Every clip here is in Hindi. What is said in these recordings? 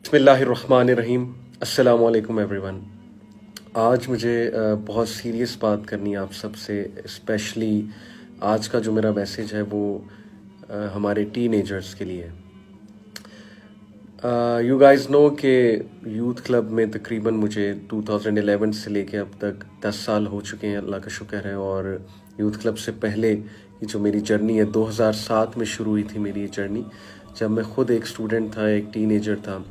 बिस्मिल्लाहिर्रहमानिर्रहीम। अस्सलाम वालेकुम एवरीवन। आज मुझे बहुत सीरियस बात करनी है आप सबसे। स्पेशली आज का जो मेरा मैसेज है वो हमारे टीनेजर्स के लिए। यू गाइस नो कि यूथ क्लब में तकरीबन मुझे 2011 से लेके अब तक 10 साल हो चुके हैं, अल्लाह का शुक्र है। और यूथ क्लब से पहले ये जो मेरी जर्नी है 2007 में शुरू हुई थी मेरी ये जर्नी, जब मैं ख़ुद एक स्टूडेंट था, एक टीनेजर था।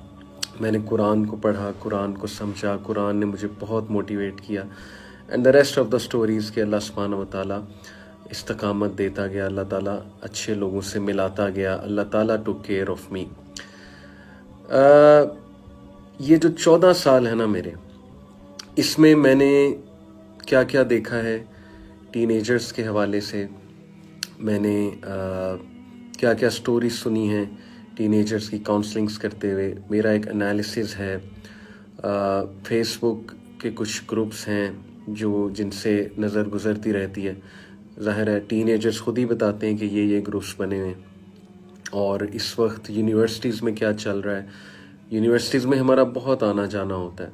मैंने कुरान को पढ़ा, कुरान को समझा, कुरान ने मुझे बहुत मोटिवेट किया। And the rest of the stories के अल्लाह सुब्हानहू व तआला इस्तकामत देता गया, अल्लाह ताला अच्छे लोगों से मिलाता गया, अल्लाह ताला टुक केयर ऑफ मी। ये जो 14 साल है ना मेरे, इसमें मैंने क्या क्या देखा है टीनेजर्स के हवाले से। मैंने क्या क्या स्टोरी सुनी हैं टीनेजर्स की काउंसलिंग्स करते हुए। मेरा एक एनालिसिस है। फेसबुक के कुछ ग्रुप्स हैं जिनसे नज़र गुजरती रहती है। ज़ाहिर है टीनेजर्स खुद ही बताते हैं कि ये ग्रुप्स बने हुए हैं। और इस वक्त यूनिवर्सिटीज़ में क्या चल रहा है, यूनिवर्सिटीज़ में हमारा बहुत आना जाना होता है।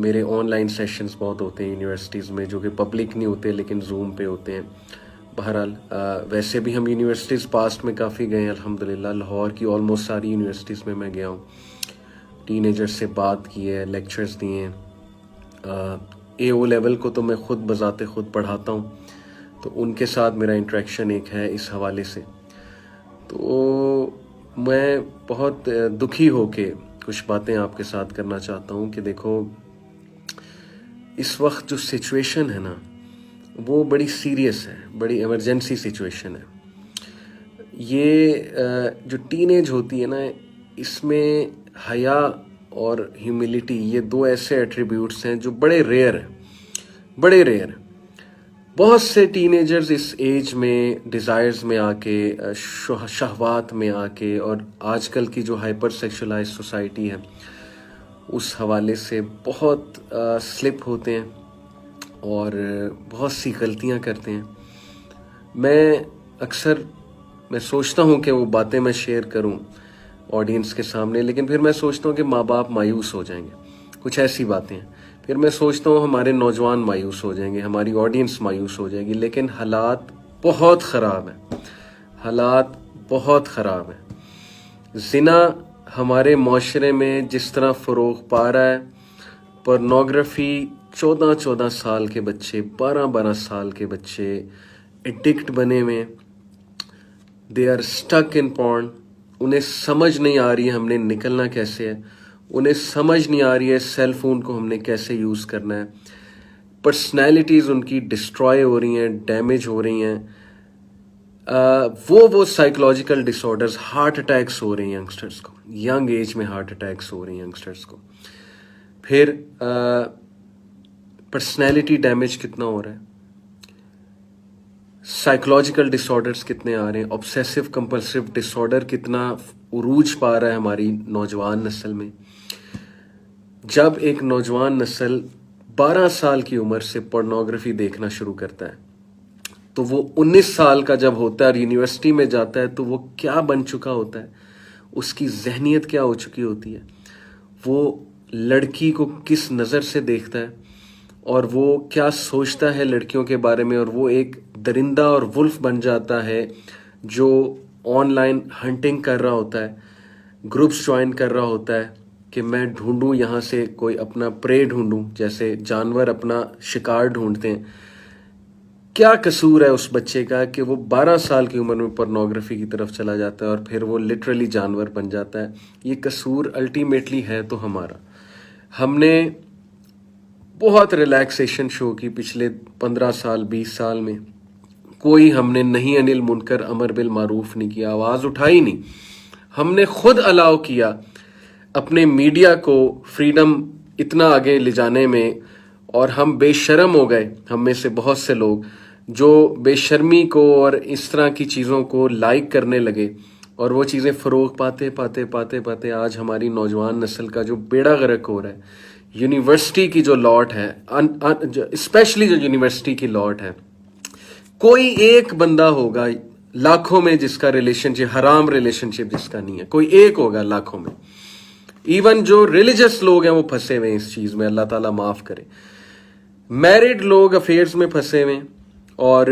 मेरे ऑनलाइन सेशंस बहुत होते हैं यूनिवर्सिटीज़ में, जो कि पब्लिक नहीं होते लेकिन जूम पे होते हैं। बहरहाल वैसे भी हम यूनिवर्सिटीज़ पास्ट में काफ़ी गए हैं अल्हम्दुलिल्लाह। लाहौर की ऑलमोस्ट सारी यूनिवर्सिटीज़ में मैं गया हूँ, टीनेजर्स से बात की है, लेक्चर्स दिए हैं। AO लेवल को तो मैं ख़ुद बजाते ख़ुद पढ़ाता हूँ, तो उनके साथ मेरा इंटरेक्शन एक है इस हवाले से। तो मैं बहुत दुखी होके कुछ बातें आपके साथ करना चाहता हूँ कि देखो, इस वक्त जो सिचुएशन है ना वो बड़ी सीरियस है, बड़ी इमरजेंसी सिचुएशन है। ये जो टीनेज होती है ना, इसमें हया और ह्यूमिलिटी, ये दो ऐसे एट्रीब्यूट्स हैं जो बड़े रेयर हैं, बड़े रेयर हैं। बहुत से टीनेजर्स इस एज में डिज़ायर्स में आके, शहवात में आके, और आजकल की जो हाइपर सेक्सुअलाइज सोसाइटी है उस हवाले से बहुत स्लिप होते हैं और बहुत सी गलतियां करते हैं। मैं सोचता हूं कि वो बातें मैं शेयर करूं ऑडियंस के सामने, लेकिन फिर मैं सोचता हूं कि माँ बाप मायूस हो जाएंगे, कुछ ऐसी बातें हैं। फिर मैं सोचता हूं हमारे नौजवान मायूस हो जाएंगे, हमारी ऑडियंस मायूस हो जाएगी। लेकिन हालात बहुत ख़राब हैं, हालात बहुत ख़राब हैं। ज़िना हमारे माशरे में जिस तरह फ़रोग़ पा रहा है, पोर्नोग्राफी 14-14 साल के बच्चे, 12-12 साल के बच्चे एडिक्ट बने हुए, they are stuck in porn. उन्हें समझ नहीं आ रही है हमने निकलना कैसे है, उन्हें समझ नहीं आ रही है सेल फोन को हमने कैसे यूज़ करना है। पर्सनैलिटीज़ उनकी डिस्ट्रॉय हो रही हैं, डैमेज हो रही हैं। वो साइकोलॉजिकल डिसऑर्डर्स, हार्ट अटैक्स हो रहे हैं यंगस्टर्स को, यंग एज में हार्ट अटैक्स हो रहे हैं यंगस्टर्स को। फिर पर्सनैलिटी डैमेज कितना हो रहा है, साइकोलॉजिकल डिसऑर्डर्स कितने आ रहे हैं, ऑब्सेसिव कंपल्सिव डिसऑर्डर कितना उरूज पा रहा है हमारी नौजवान नस्ल में। जब एक नौजवान नस्ल 12 साल की उम्र से पोर्नोग्राफी देखना शुरू करता है, तो वो 19 साल का जब होता है और यूनिवर्सिटी में जाता है, तो वो क्या बन चुका होता है, उसकी जहनियत क्या हो चुकी होती है, वो लड़की को किस नज़र से देखता है और वो क्या सोचता है लड़कियों के बारे में। और वो एक दरिंदा और वुल्फ बन जाता है जो ऑनलाइन हंटिंग कर रहा होता है, ग्रुप्स ज्वाइन कर रहा होता है कि मैं ढूंढूं यहाँ से कोई अपना प्रे ढूंढूं, जैसे जानवर अपना शिकार ढूंढते हैं। क्या कसूर है उस बच्चे का कि वो 12 साल की उम्र में पोर्नोग्राफी की तरफ चला जाता है और फिर वो लिटरली जानवर बन जाता है। ये कसूर अल्टीमेटली है तो हमारा। हमने बहुत रिलैक्सेशन शो की पिछले 15 साल 20 साल में, कोई हमने नहीं अनिल मुनकर अमर बिल मारूफ नहीं किया, आवाज़ उठाई नहीं। हमने खुद अलाउ किया अपने मीडिया को फ्रीडम इतना आगे ले जाने में, और हम बेशर्म हो गए, हम में से बहुत से लोग जो बेशर्मी को और इस तरह की चीज़ों को लाइक करने लगे, और वो चीज़ें फ़रोग पाते पाते पाते पाते आज हमारी नौजवान नस्ल का जो बेड़ा गर्क हो रहा है। यूनिवर्सिटी की जो लॉट है, स्पेशली जो यूनिवर्सिटी की लॉट है, कोई एक बंदा होगा लाखों में जिसका रिलेशनशिप, हराम रिलेशनशिप जिसका नहीं है, कोई एक होगा लाखों में। इवन जो रिलीजियस लोग हैं वो फंसे हुए हैं इस चीज में, अल्लाह ताला माफ करे। मैरिड लोग अफेयर्स में फंसे हुए हैं और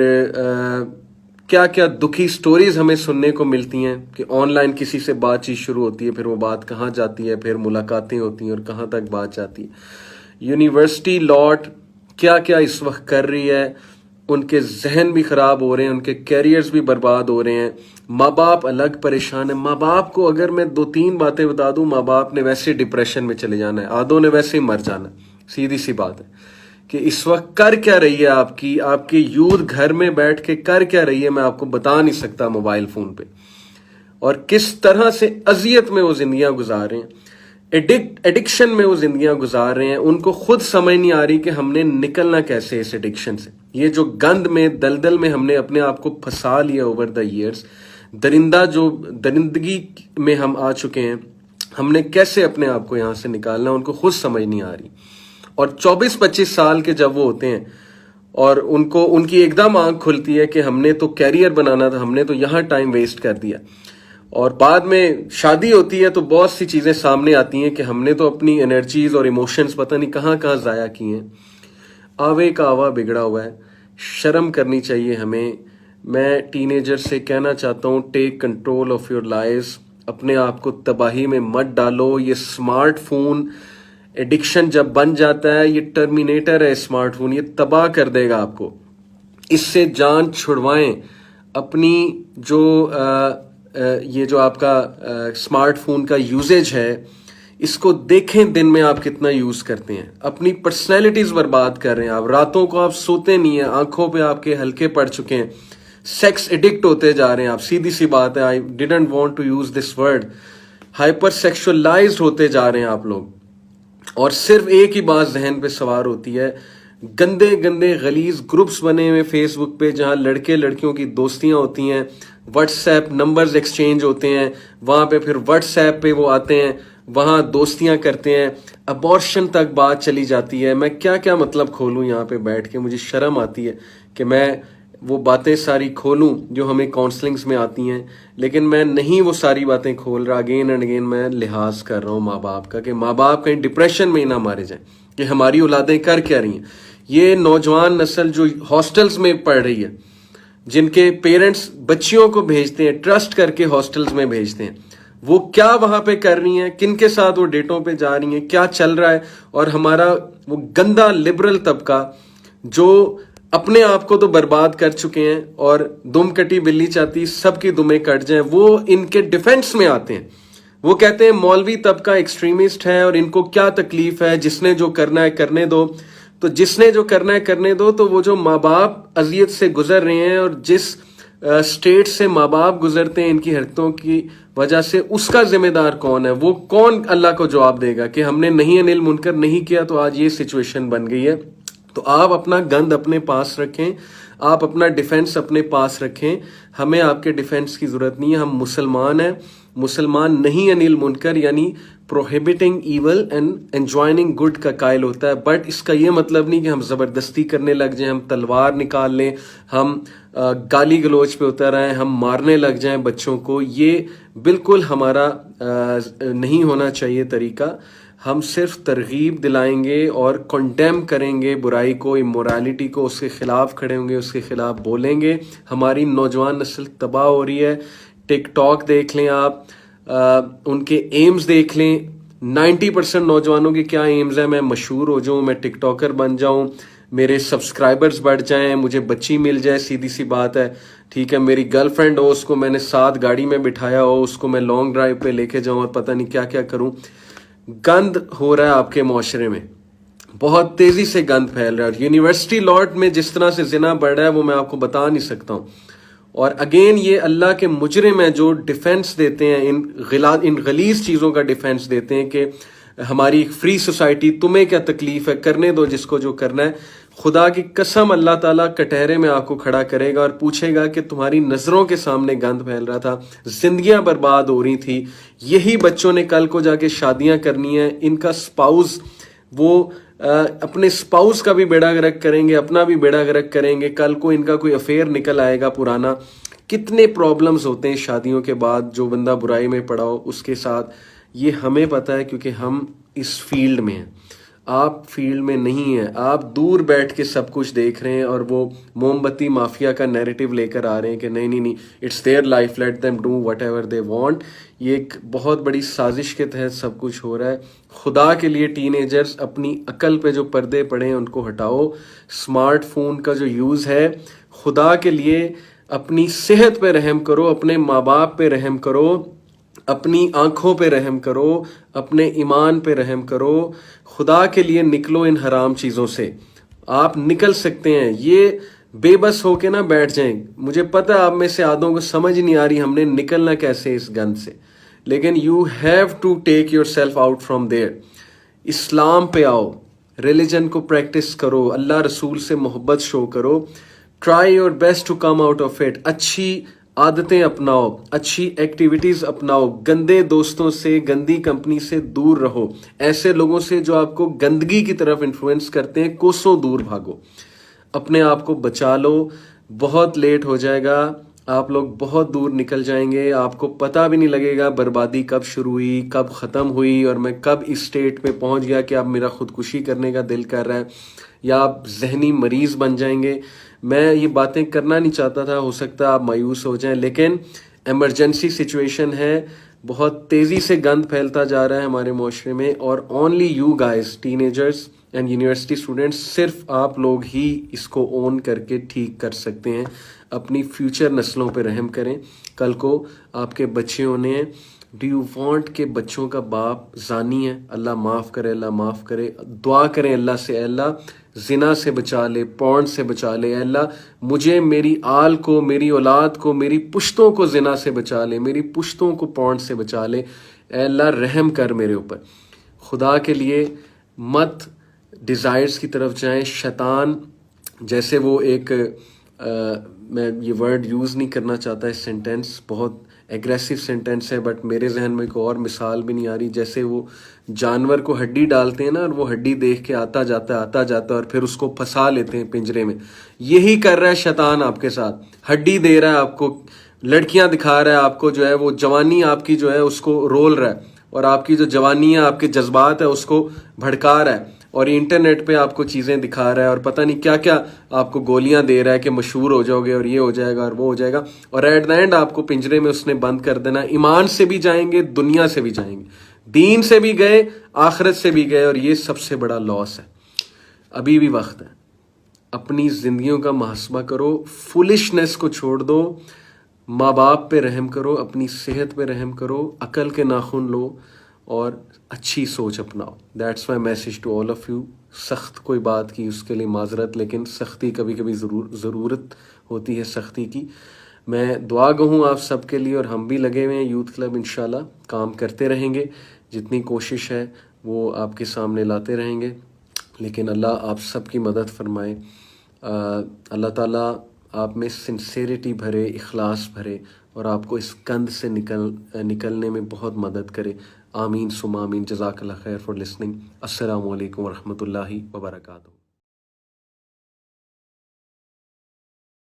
क्या क्या दुखी स्टोरीज हमें सुनने को मिलती हैं कि ऑनलाइन किसी से बातचीत शुरू होती है, फिर वो बात कहाँ जाती है, फिर मुलाकातें होती हैं और कहाँ तक बात जाती है। यूनिवर्सिटी लॉट क्या क्या इस वक्त कर रही है, उनके जहन भी खराब हो रहे हैं, उनके कैरियर्स भी बर्बाद हो रहे हैं। माँ बाप अलग परेशान है। माँ बाप को अगर मैं 2-3 बातें बता दूं, माँ बाप ने वैसे डिप्रेशन में चले जाना है, आधों ने वैसे ही मर जाना है। सीधी सी बात है कि इस वक्त कर क्या रही है आपकी यूथ घर में बैठ के कर क्या रही है, मैं आपको बता नहीं सकता मोबाइल फोन पे, और किस तरह से अजियत में वो जिंदगियां गुजार रहे हैं, एडिक्शन में वो जिंदगियां गुजार रहे हैं। उनको खुद समझ नहीं आ रही कि हमने निकलना कैसे इस एडिक्शन से। ये जो गंद में दलदल में हमने अपने आप को फंसा लिया ओवर द ईयर्स, दरिंदगी में हम आ चुके हैं, हमने कैसे अपने आप को यहां से निकालना, उनको खुद समझ नहीं आ रही। और 24-25 साल के जब वो होते हैं और उनको उनकी एकदम आंख खुलती है कि हमने तो कैरियर बनाना था, हमने तो यहाँ टाइम वेस्ट कर दिया, और बाद में शादी होती है तो बहुत सी चीजें सामने आती हैं कि हमने तो अपनी एनर्जीज और इमोशंस पता नहीं कहाँ कहाँ जाया किए हैं। आवे का आवा बिगड़ा हुआ है, शर्म करनी चाहिए हमें। मैं टीनेजर से कहना चाहता हूँ, take control of your lives, अपने आप को तबाही में मत डालो। ये स्मार्टफोन एडिक्शन जब बन जाता है, ये टर्मिनेटर है स्मार्टफोन, ये तबाह कर देगा आपको। इससे जान छुड़वाएं अपनी। जो ये जो आपका स्मार्टफोन का यूजेज है, इसको देखें दिन में आप कितना यूज करते हैं। अपनी पर्सनैलिटीज बर्बाद कर रहे हैं आप, रातों को आप सोते नहीं है, आंखों पे आपके हल्के पड़ चुके हैं, सेक्स एडिक्ट होते जा रहे हैं आप। सीधी सी बात है, I didn't want to use this word, hyper sexualized होते जा रहे हैं आप लोग। और सिर्फ एक ही बात जहन पे सवार होती है, गंदे गंदे गलीज ग्रुप्स बने हुए फेसबुक पे जहां लड़के लड़कियों की दोस्तियां होती हैं, व्हाट्सएप नंबर्स एक्सचेंज होते हैं, वहां पे फिर व्हाट्सएप पे वो आते हैं, वहां दोस्तियां करते हैं, अबॉर्शन तक बात चली जाती है। मैं क्या क्या मतलब खोलूं यहाँ पे बैठ के, मुझे शर्म आती है कि मैं वो बातें सारी खोलूं जो हमें काउंसलिंग्स में आती हैं, लेकिन मैं नहीं वो सारी बातें खोल रहा। अगेन एंड अगेन मैं लिहाज कर रहा हूँ माँ बाप का, कि माँ बाप कहीं डिप्रेशन में ही ना मारे जाएं कि हमारी औलादें कर क्या रही हैं। ये नौजवान नस्ल जो हॉस्टल्स में पढ़ रही है, जिनके पेरेंट्स बच्चियों को भेजते हैं, ट्रस्ट करके हॉस्टल्स में भेजते हैं, वो क्या वहां पे कर रही हैं, किन के साथ वो डेटों पे जा रही हैं, क्या चल रहा है। और हमारा वो गंदा लिबरल तबका जो अपने आप को तो बर्बाद कर चुके हैं और दुम कटी बिल्ली चाहती सबकी दुमें कट जाएं, वो इनके डिफेंस में आते हैं। वो कहते हैं मौलवी तबका एक्सट्रीमिस्ट है और इनको क्या तकलीफ है, जिसने जो करना है करने दो। तो जिसने जो करना है करने दो, तो वो जो माँ बाप अजियत से गुजर रहे हैं और जिस स्टेट से माँ बाप गुजरते हैं इनकी हरकतों की वजह से, उसका जिम्मेदार कौन है? वो कौन अल्लाह को जवाब देगा कि हमने नहीं अनिल मुनकर नहीं किया तो आज ये सिचुएशन बन गई है। तो आप अपना गंद अपने पास रखें, आप अपना डिफेंस अपने पास रखें। हमें आपके डिफेंस की जरूरत नहीं है, हम मुसलमान हैं, मुसलमान नहीं अनिल मुनकर यानी प्रोहिबिटिंग ईवल एंड एंजॉइनिंग गुड का कायल होता है। बट इसका ये मतलब नहीं कि हम जबरदस्ती करने लग जाएं, हम तलवार निकाल लें, हम गाली गलोच पे उतर आए, हम मारने लग जाएं बच्चों को। ये बिल्कुल हमारा नहीं होना चाहिए तरीका। हम सिर्फ तरगीब दिलाएंगे और कंडेम करेंगे बुराई को, इमोरालिटी को, उसके खिलाफ खड़े होंगे, उसके खिलाफ बोलेंगे। हमारी नौजवान नस्ल तबाह हो रही है। टिकटॉक देख लें आप, उनके एम्स देख लें। 90% नौजवानों के क्या एम्स हैं? मैं मशहूर हो जाऊं, मैं टिकटॉकर बन जाऊं, मेरे सब्सक्राइबर्स बढ़ जाएं, मुझे बच्ची मिल जाए। सीधी सी बात है, ठीक है, मेरी गर्लफ्रेंड हो, उसको मैंने साथ गाड़ी में बिठाया हो, उसको मैं लॉन्ग ड्राइव पे लेके जाऊं और पता नहीं क्या क्या करूं। गंद हो रहा है आपके माशरे में, बहुत तेजी से गंद फैल रहा है। यूनिवर्सिटी लॉट में जिस तरह से जिना बढ़ रहा है वो मैं आपको बता नहीं सकता हूं। और अगेन ये अल्लाह के मुजरिम है जो डिफेंस देते हैं, इन गलीज चीजों का डिफेंस देते हैं कि हमारी फ्री सोसाइटी, तुम्हें क्या तकलीफ है, करने दो जिसको जो करना है। खुदा की कसम अल्लाह ताला कटहरे में आपको खड़ा करेगा और पूछेगा कि तुम्हारी नजरों के सामने गंद फैल रहा था, जिंदगियां बर्बाद हो रही थी, यही बच्चों ने कल को जाके शादियां करनी है, इनका स्पाउस वो अपने स्पाउस का भी बेड़ा गर्क करेंगे, अपना भी बेड़ा गर्क करेंगे। कल को इनका कोई अफेयर निकल आएगा पुराना। कितने प्रॉब्लम्स होते हैं शादियों के बाद, जो बंदा बुराई में पड़ा हो उसके साथ। ये हमें पता है क्योंकि हम इस फील्ड में हैं। आप फील्ड में नहीं हैं, आप दूर बैठ के सब कुछ देख रहे हैं और वो मोमबत्ती माफिया का नैरेटिव लेकर आ रहे हैं कि नहीं नहीं नहीं, it's their life, let them do what ever they want. ये एक बहुत बड़ी साजिश के तहत सब कुछ हो रहा है। खुदा के लिए टीनेजर्स, अपनी अकल पे जो पर्दे पड़े हैं उनको हटाओ। स्मार्टफोन का जो यूज़ है, खुदा के लिए अपनी सेहत पे रहम करो, अपने माँ बाप पे रहम करो, अपनी आंखों पे रहम करो, अपने ईमान पे रहम करो। खुदा के लिए निकलो इन हराम चीज़ों से। आप निकल सकते हैं। ये बेबस होके ना बैठ जाएं। मुझे पता है आप में से आधों को समझ नहीं आ रही हमने निकलना कैसे इस गंद से, लेकिन you have to take yourself out from there. इस्लाम पे आओ, रिलीजन को प्रैक्टिस करो, अल्लाह रसूल से मोहब्बत शो करो। Try your best to come out of it. अच्छी आदतें अपनाओ, अच्छी एक्टिविटीज अपनाओ, गंदे दोस्तों से, गंदी कंपनी से दूर रहो। ऐसे लोगों से जो आपको गंदगी की तरफ इन्फ्लुएंस करते हैं, कोसों दूर भागो। अपने आप को बचा लो, बहुत लेट हो जाएगा, आप लोग बहुत दूर निकल जाएंगे, आपको पता भी नहीं लगेगा बर्बादी कब शुरू हुई, कब ख़त्म हुई, और मैं कब इस स्टेट पे पहुंच गया कि अब मेरा खुदकुशी करने का दिल कर रहा है, या आप जहनी मरीज़ बन जाएंगे। मैं ये बातें करना नहीं चाहता था, हो सकता है आप मायूस हो जाएं, लेकिन एमरजेंसी सिचुएशन है। बहुत तेज़ी से गंद फैलता जा रहा है हमारे माशरे में, और only you guys, teenagers and university students, सिर्फ आप लोग ही इसको ओन करके ठीक कर सकते हैं। अपनी फ्यूचर नस्लों पे रहम करें। कल को आपके बच्चे होने हैं। डू यू वांट के बच्चों का बाप जानी है? अल्लाह माफ़ करे, अल्लाह माफ़ करे। दुआ करें अल्लाह से, अल्लाह जिना से बचा ले, पॉर्न से बचा ले। अल्लाह मुझे, मेरी आल को, मेरी औलाद को, मेरी पुश्तों को जिना से बचा ले, मेरी पुश्तों को पॉर्न से बचा ले। अल्लाह रहम कर मेरे ऊपर। खुदा के लिए मत डिज़ायर्स की तरफ जाएं। शैतान जैसे वो एक मैं ये वर्ड यूज़ नहीं करना चाहता, इस सेंटेंस बहुत एग्रेसिव सेंटेंस है, बट मेरे जहन में कोई और मिसाल भी नहीं आ रही। जैसे वो जानवर को हड्डी डालते हैं ना, और वो हड्डी देख के आता जाता है और फिर उसको फंसा लेते हैं पिंजरे में। यही कर रहा है शैतान आपके साथ। हड्डी दे रहा है आपको, लड़कियां दिखा रहा है आपको, जो है वो जवानी आपकी जो है उसको रोल रहा है, और आपकी जो जवानी है, आपके जज्बात है, उसको भड़का रहा है। और इंटरनेट पे आपको चीज़ें दिखा रहा है, और पता नहीं क्या क्या आपको गोलियां दे रहा है कि मशहूर हो जाओगे, और ये हो जाएगा और वो हो जाएगा, और एट द एंड आपको पिंजरे में उसने बंद कर देना। ईमान से भी जाएंगे, दुनिया से भी जाएंगे, दीन से भी गए, आखिरत से भी गए, और ये सबसे बड़ा लॉस है। अभी भी वक्त है, अपनी जिंदगियों का मुहासबा करो, फुलिशनेस को छोड़ दो, माँ बाप पे रहम करो, अपनी सेहत पे रहम करो, अकल के नाखून लो, और अच्छी सोच अपनाओ। That's my message to all of you. सख्त कोई बात की उसके लिए माजरत, लेकिन सख्ती कभी कभी ज़रूरत होती है सख्ती की। मैं दुआ गहूँ आप सब के लिए, और हम भी लगे हुए हैं यूथ क्लब, इंशाल्लाह काम करते रहेंगे। जितनी कोशिश है वो आपके सामने लाते रहेंगे, लेकिन अल्लाह आप सब की मदद फरमाए। अल्लाह ताला आप में सिंसेरिटी भरे, इखलास भरे, और आपको इस गंद से निकलने में बहुत मदद करे। आमीन सुमा आमीन। जज़ाकल्लाह खैर फॉर लिसनिंग। अस्सलामु अलैकुम व रहमतुल्लाहि व बरकातुहू।